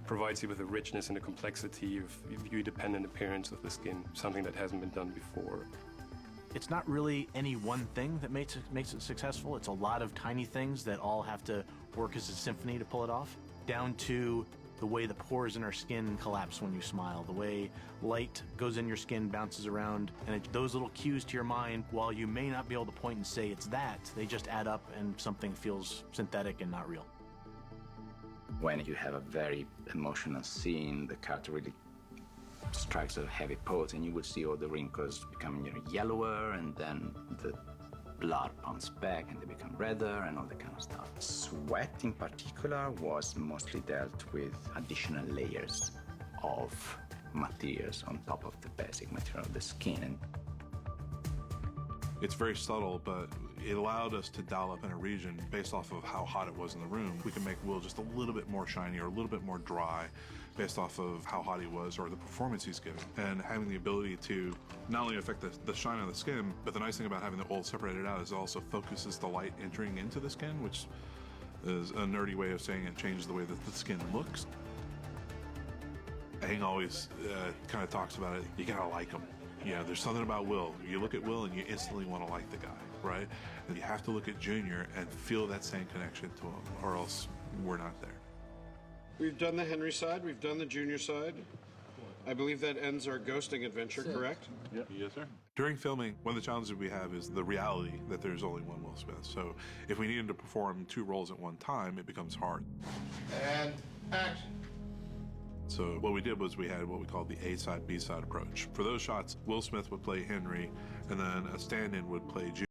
provides you with a richness and a complexity of view-dependent appearance of the skin, something that hasn't been done before. It's not really any one thing that makes it successful. It's a lot of tiny things that all have to work as a symphony to pull it off, down to the way the pores in our skin collapse when you smile, the way light goes in your skin, bounces around, and those little cues to your mind, while you may not be able to point and say it's that, they just add up and something feels synthetic and not real. When you have a very emotional scene, the character really strikes a heavy pose, and you will see all the wrinkles becoming yellower, and then the blood pumps back and they become redder and all that kind of stuff. Sweat in particular was mostly dealt with additional layers of materials on top of the basic material of the skin. It's very subtle, but it allowed us to dial up in a region based off of how hot it was in the room. We can make Will just a little bit more shiny or a little bit more dry based off of how hot he was or the performance he's giving. And having the ability to not only affect the shine on the skin, but the nice thing about having the oil separated out is it also focuses the light entering into the skin, which is a nerdy way of saying it changes the way that the skin looks. Aang always kind of talks about it, you gotta like him. You know, there's something about Will. You look at Will and you instantly want to like the guy, right? And you have to look at Junior and feel that same connection to him, or else we're not there. We've done the Henry side, we've done the Junior side. I believe that ends our ghosting adventure, correct? Yep. Yes, sir. During filming, one of the challenges we have is the reality that there's only one Will Smith. So if we needed to perform 2 roles at one time, it becomes hard. And action. So what we did was we had what we called the A-side, B-side approach. For those shots, Will Smith would play Henry, and then a stand-in would play Junior.